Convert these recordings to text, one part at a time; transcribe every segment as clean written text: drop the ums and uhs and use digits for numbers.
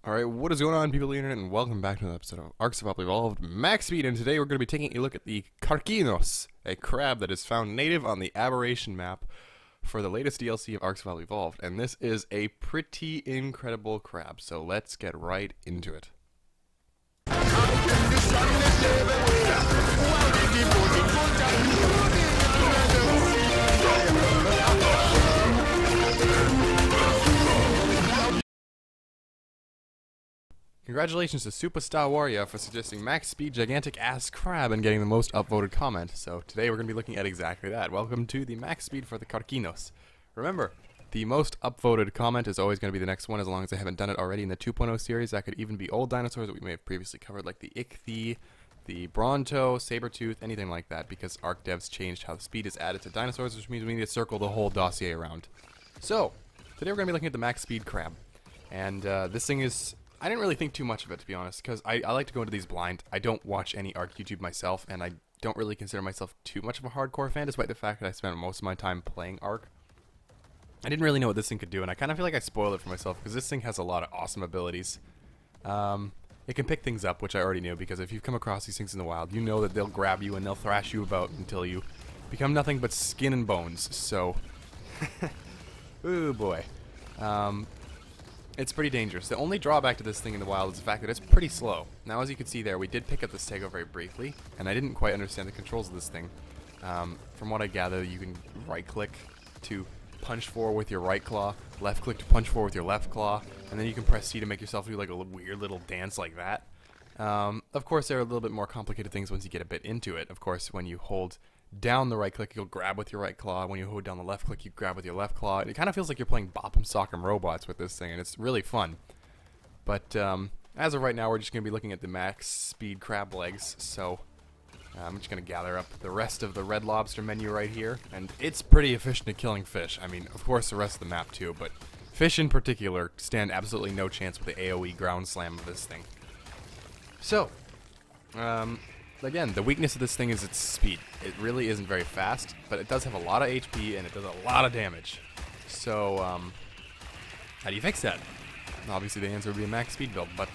Alright, what is going on, people of the internet, and welcome back to another episode of Ark Evolved Max Speed, and today we're going to be taking a look at the Karkinos, a crab that is found native on the Aberration map for the latest DLC of Ark Evolved, and this is a pretty incredible crab, so let's get right into it. Congratulations to Superstar Warrior for suggesting Max Speed Gigantic Ass Crab and getting the most upvoted comment. So today we're going to be looking at exactly that. Welcome to the Max Speed for the Karkinos. Remember, the most upvoted comment is always going to be the next one, as long as I haven't done it already in the 2.0 series. That could even be old dinosaurs that we may have previously covered, like the Ichthy, the Bronto, Sabertooth, anything like that, because Ark devs changed how the speed is added to dinosaurs, which means we need to circle the whole dossier around. So, today we're going to be looking at the Max Speed Crab. And this thing is... I didn't really think too much of it, to be honest, because I like to go into these blind. I don't watch any Ark YouTube myself, and I don't really consider myself too much of a hardcore fan, despite the fact that I spent most of my time playing Ark. I didn't really know what this thing could do, and I kind of feel like I spoiled it for myself, because this thing has a lot of awesome abilities. It can pick things up, which I already knew, because if you've come across these things in the wild, you know that they'll grab you and they'll thrash you about until you become nothing but skin and bones, so... Ooh, boy. It's pretty dangerous. The only drawback to this thing in the wild is the fact that it's pretty slow. Now, as you can see there, we did pick up the Stego very briefly, and I didn't quite understand the controls of this thing. From what I gather, you can right-click to punch forward with your right claw, left-click to punch forward with your left claw, and then you can press C to make yourself do like a weird little dance like that. Of course, there are a little bit more complicated things once you get a bit into it. Of course, when you hold down the right click, you'll grab with your right claw. When you hold down the left click, you grab with your left claw. It kind of feels like you're playing Bop'em Sock'em Robots with this thing, and it's really fun. But as of right now, we're just going to be looking at the Max Speed Crab legs, so I'm just going to gather up the rest of the Red Lobster menu right here, and it's pretty efficient at killing fish. I mean, of course, the rest of the map too, but fish in particular stand absolutely no chance with the AoE ground slam of this thing. So, again, the weakness of this thing is its speed. It really isn't very fast, but it does have a lot of HP and it does a lot of damage. So, how do you fix that? Obviously, the answer would be a max speed build, but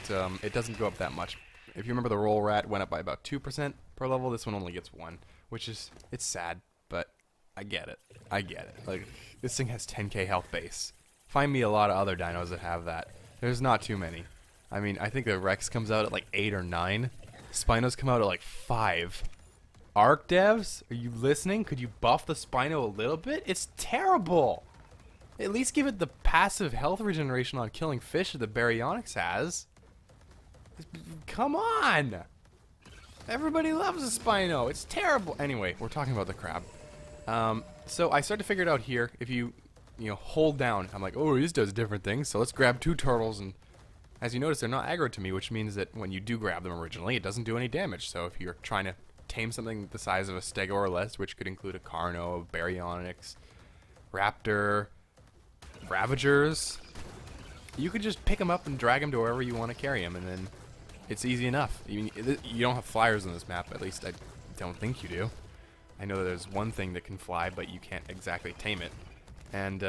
it doesn't go up that much. If you remember, the roll rat went up by about 2% per level. This one only gets 1, which is, it's sad, but I get it. I get it. Like, this thing has 10k health base. Find me a lot of other dinos that have that. There's not too many. I mean, I think the Rex comes out at like 8 or 9. Spinos come out at like 5. Ark devs, are you listening? Could you buff the Spino a little bit? It's terrible. At least give it the passive health regeneration on killing fish that the Baryonyx has. Come on. Everybody loves a Spino. It's terrible. Anyway, we're talking about the crab. So I started to figure it out here. If you hold down, I'm like, oh, this does different things. So let's grab 2 turtles, and as you notice, they're not aggro to me, which means that when you do grab them originally, it doesn't do any damage. So if you're trying to tame something the size of a Stego or less, which could include a Carno, Baryonyx, Raptor, Ravagers, you could just pick them up and drag them to wherever you want to carry them, and then it's easy enough. You don't have flyers on this map, at least I don't think you do. I know there's one thing that can fly, but you can't exactly tame it. And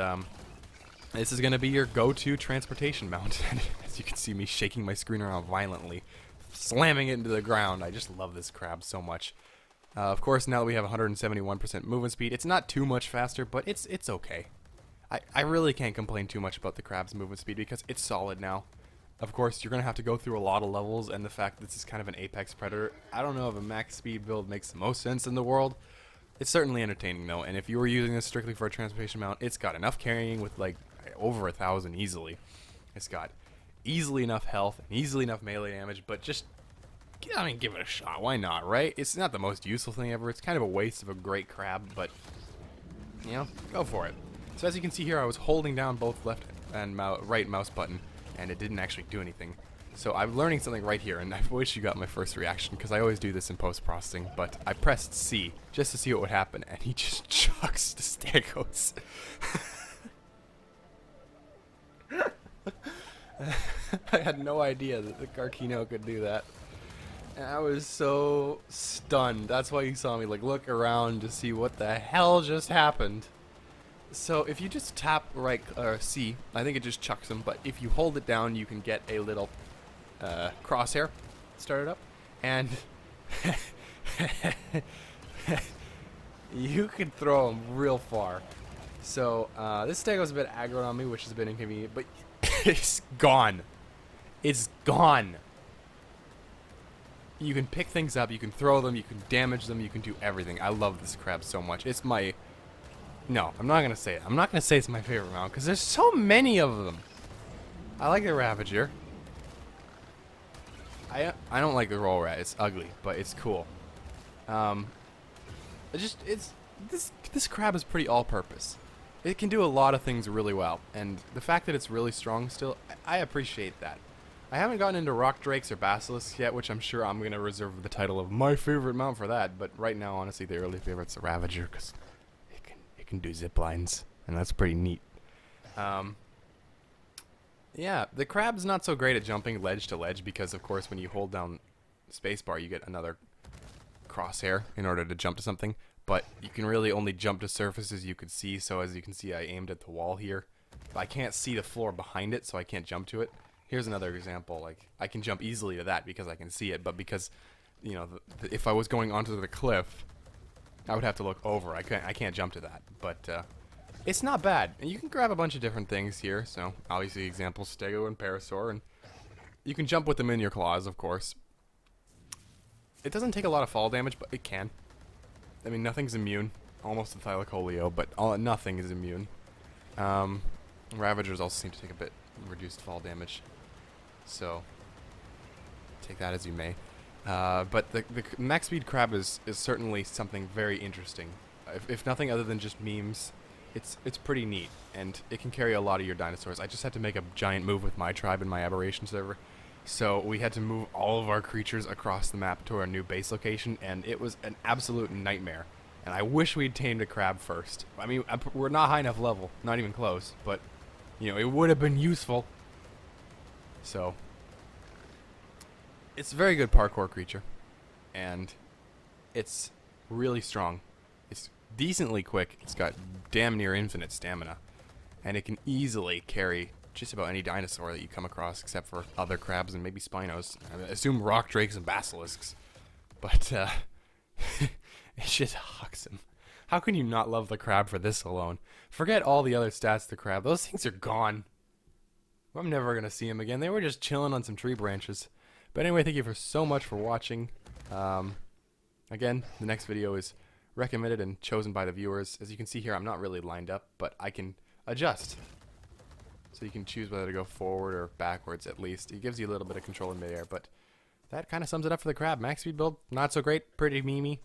this is going to be your go-to transportation mount. As you can see me shaking my screen around violently, slamming it into the ground. I just love this crab so much. Of course, now that we have 171% movement speed, it's not too much faster, but it's okay. I really can't complain too much about the crab's movement speed because it's solid now. Of course, you're going to have to go through a lot of levels, and the fact that this is kind of an apex predator, I don't know if a max speed build makes the most sense in the world. It's certainly entertaining though, and if you were using this strictly for a transportation mount, it's got enough carrying with like over 1,000 easily. It's got easily enough health and easily enough melee damage, but just, I mean, give it a shot. Why not, right? It's not the most useful thing ever. It's kind of a waste of a great crab, but, go for it. So as you can see here, I was holding down both left and right mouse button, and it didn't actually do anything. So I'm learning something right here, and I wish you got my first reaction, because I always do this in post-processing, but I pressed C just to see what would happen, and he just chucks the Stegos. I had no idea that the Karkino could do that. And I was so stunned. That's why you saw me like look around to see what the hell just happened. So if you just tap right or C, I think it just chucks them. But if you hold it down, you can get a little crosshair started up, and you can throw them real far. So this stego's a bit aggroed on me, which has been inconvenient, but it's gone. It's gone. You can pick things up, you can throw them, you can damage them, you can do everything. I love this crab so much. It's my... No, I'm not going to say it. I'm not going to say it's my favorite mount, because there's so many of them. I like the Ravager. I don't like the Roll Rat. It's ugly, but it's cool. This crab is pretty all-purpose. It can do a lot of things really well, and the fact that it's really strong still, I appreciate that. I haven't gotten into Rock Drakes or Basilisks yet, which I'm sure I'm going to reserve the title of my favorite mount for that, but right now, honestly, the early favorite's the Ravager, because it can do zip lines, and that's pretty neat. Yeah, the crab's not so great at jumping ledge to ledge, because, of course, when you hold down spacebar, you get another crosshair in order to jump to something, but you can really only jump to surfaces you could see, so as you can see, I aimed at the wall here. But I can't see the floor behind it, so I can't jump to it. Here's another example, like, I can jump easily to that because I can see it, but because, you know, if I was going onto the cliff, I would have to look over. I can't jump to that, but it's not bad. And you can grab a bunch of different things here, so obviously examples, Stego and Parasaur, and you can jump with them in your claws, of course. It doesn't take a lot of fall damage, but it can. I mean, nothing's immune. Almost a Thylacoleo, but nothing is immune. Ravagers also seem to take a bit reduced fall damage. So, take that as you may. But the Max Speed Crab is certainly something very interesting. If nothing other than just memes, it's pretty neat. And it can carry a lot of your dinosaurs. I just had to make a giant move with my tribe in my Aberration server. So we had to move all of our creatures across the map to our new base location, and it was an absolute nightmare. And I wish we'd tamed a crab first. I mean, we're not high enough level, not even close, but, you know, it would have been useful. So, it's a very good parkour creature, and it's really strong. It's decently quick. It's got damn near infinite stamina, and it can easily carry just about any dinosaur that you come across, except for other crabs and maybe Spinos. I assume Rock Drakes and Basilisks, but it just hucks him. How can you not love the crab for this alone? Forget all the other stats of the crab. Those things are gone. I'm never going to see them again. They were just chilling on some tree branches. But anyway, thank you so much for watching. Again, the next video is recommended and chosen by the viewers. As you can see here, I'm not really lined up, but I can adjust. So you can choose whether to go forward or backwards at least. It gives you a little bit of control in midair, but that kind of sums it up for the crab. Max speed build, not so great, pretty memey,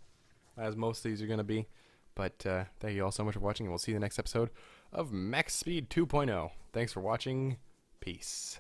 as most of these are going to be. But thank you all so much for watching, and we'll see you in the next episode of Max Speed 2.0. Thanks for watching. Peace.